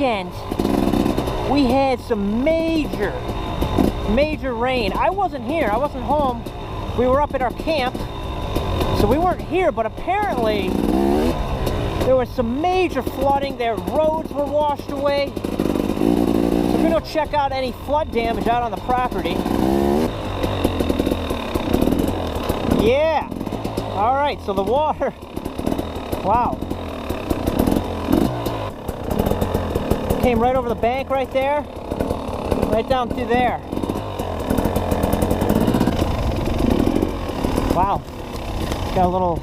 weekend, we had some major rain. I wasn't here. I wasn't home. We were up at our camp, so we weren't here, but apparently there was some major flooding. Their roads were washed away. So we're going to check out any flood damage out on the property. Yeah. All right, so the water, wow. Came right over the bank right there, right down through there. Wow. Got a little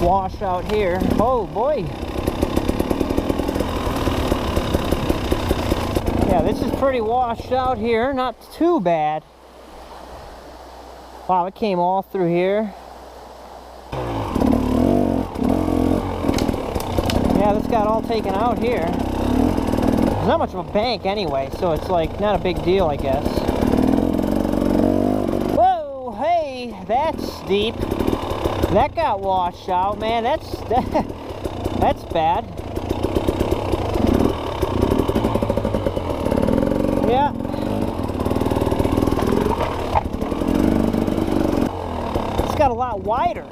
wash out here. Oh boy. Yeah, this is pretty washed out here. Not too bad. Wow, it came all through here. Yeah, this got all taken out here. There's not much of a bank anyway, so it's like not a big deal, I guess. Whoa, hey, that's deep. That got washed out, man. That's bad. Yeah. It's got a lot wider.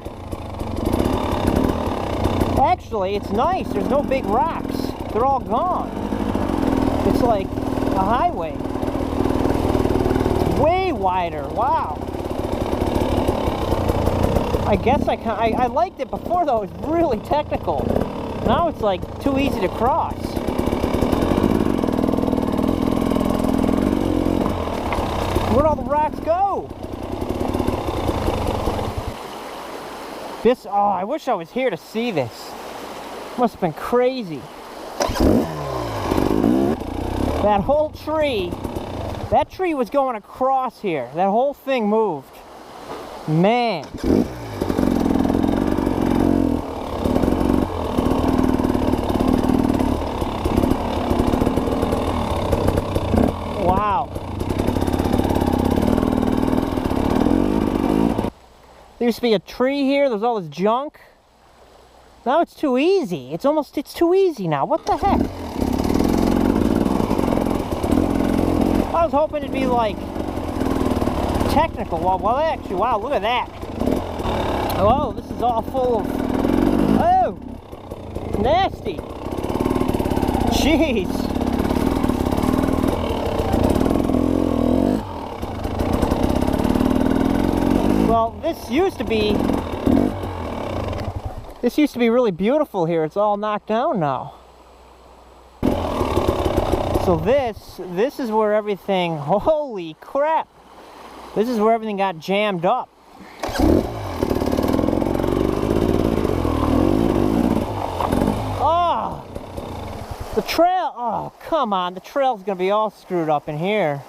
Actually, it's nice. There's no big rocks. They're all gone. It's like a highway. It's way wider. Wow. I guess I liked it before, though. It was really technical. Now it's like too easy to cross. Where'd all the rocks go? This, oh, I wish I was here to see this. Must have been crazy. That whole tree, that tree was going across here. That whole thing moved. Man. Wow. There used to be a tree here. There's all this junk. Now it's too easy. It's too easy now. What the heck? I was hoping it'd be like technical. Well, actually, wow, look at that. Oh, this is all full of, oh, nasty. Jeez. Well, this used to be really beautiful here. It's all knocked down now. So this is where everything, holy crap. This is where everything got jammed up. Oh, the trail, oh, come on. The trail's gonna be all screwed up in here.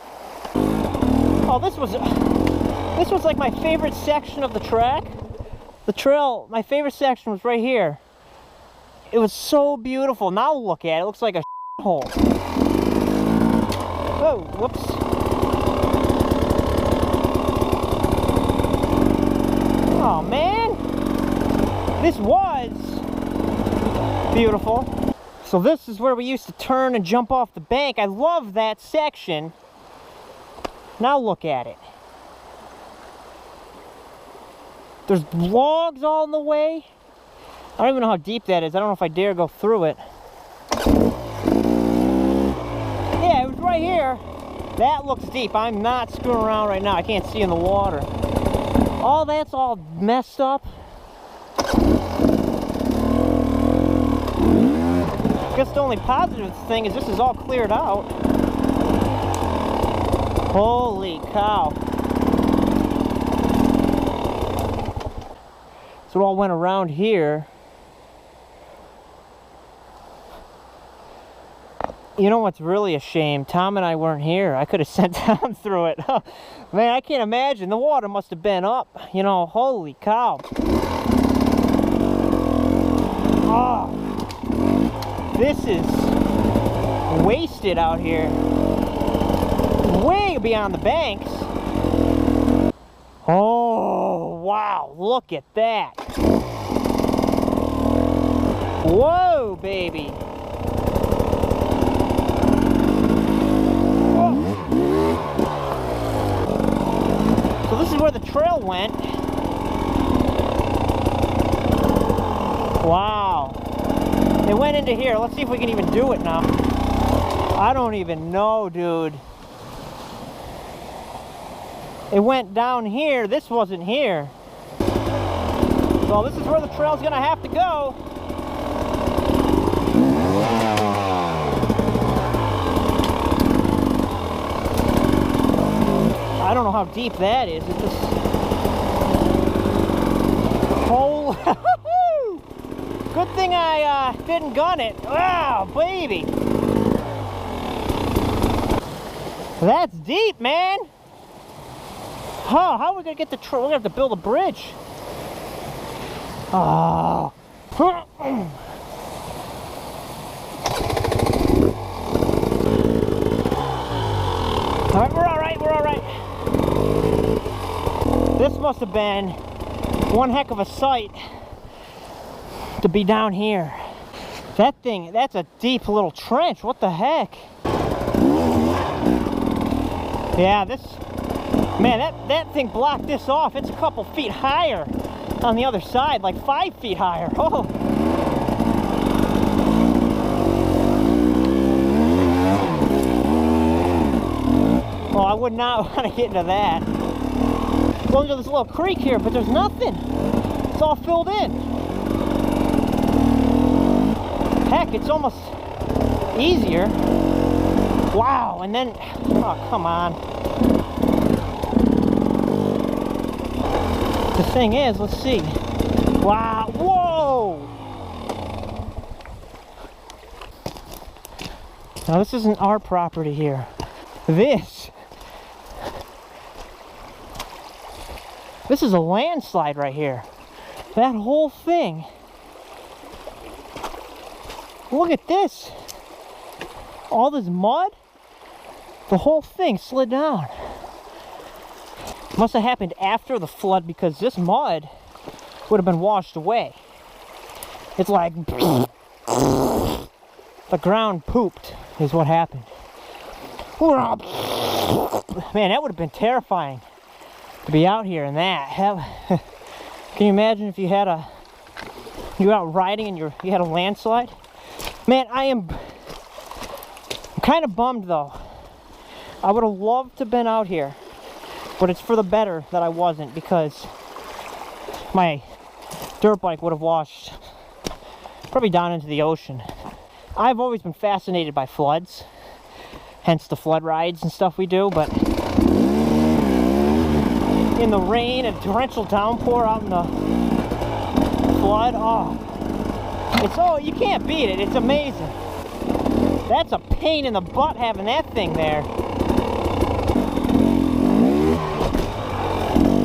Oh, this was like my favorite section of the track. The trail, my favorite section was right here. It was so beautiful. Now look at it. It looks like a hole. Oh, whoops. Oh, man. This was beautiful. So this is where we used to turn and jump off the bank. I love that section. Now look at it. There's logs all in the way. I don't even know how deep that is. I don't know if I dare go through it. Yeah, it was right here. That looks deep. I'm not screwing around right now. I can't see in the water. All that's all messed up. I guess the only positive thing is this is all cleared out. Holy cow. So it all went around here. You know what's really a shame? Tom and I weren't here. I could have sent down through it. Man, I can't imagine. The water must have been up. You know, holy cow. Oh, this is wasted out here. Way beyond the banks. Oh, wow. Look at that. Whoa, baby. where the trail went. Wow. It went into here. Let's see if we can even do it now. I don't even know, dude. It went down here. This wasn't here. So this is where the trail's gonna have to go. I don't know how deep that is. It's just... Oh, good thing I didn't gun it. Wow, baby. That's deep, man. Huh, how are we gonna get the trail? We're gonna have to build a bridge. Oh. Alright, we're alright, we're alright. This must have been one heck of a sight to be down here. That thing, that's a deep little trench. What the heck? Yeah, this, man, that thing blocked this off. It's a couple feet higher on the other side, like 5 feet higher. Oh. Well, I would not want to get into that. Going to this little creek here, but there's nothing. It's all filled in. Heck, it's almost easier. Wow, and then, oh, come on. The thing is, let's see. Wow, whoa! Now, this isn't our property here. This is a landslide right here. That whole thing. Look at this. All this mud. The whole thing slid down. Must have happened after the flood because this mud would have been washed away. It's like the ground pooped is what happened. Man, that would have been terrifying to be out here in that. Can you imagine if you had you were out riding and you had a landslide? Man, I'm kind of bummed though. I would have loved to have been out here, but it's for the better that I wasn't because my dirt bike would have washed probably down into the ocean. I've always been fascinated by floods, hence the flood rides and stuff we do, but in the rain and torrential downpour out in the flood, oh, you can't beat it. It's amazing. That's a pain in the butt having that thing there.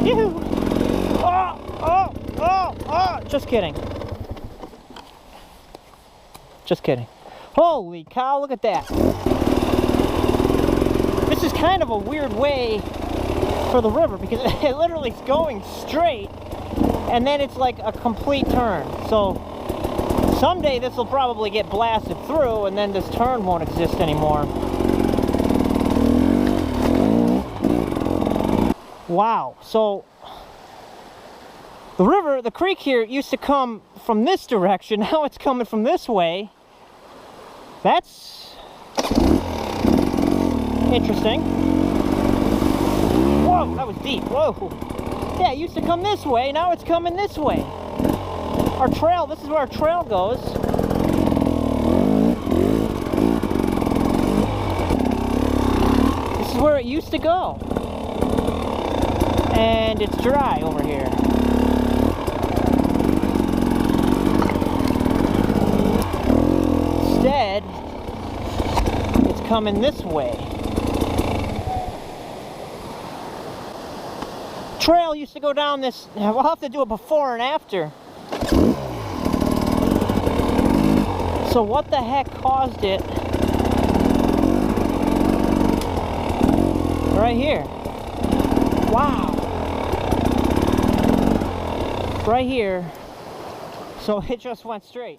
Yoo-hoo. Oh, just kidding. Just kidding. Holy cow, look at that. This is kind of a weird way for the river because it literally is going straight and then it's like a complete turn. So someday this will probably get blasted through and then this turn won't exist anymore. Wow, so the river, the creek here used to come from this direction. Now it's coming from this way. That's interesting. Whoa, that was deep. Whoa. Yeah, it used to come this way. Now it's coming this way. Our trail, this is where our trail goes. This is where it used to go. And it's dry over here. Instead, it's coming this way. Trail used to go down this. We'll have to do it before and after. So what the heck caused it? Right here. Wow. Right here. So it just went straight.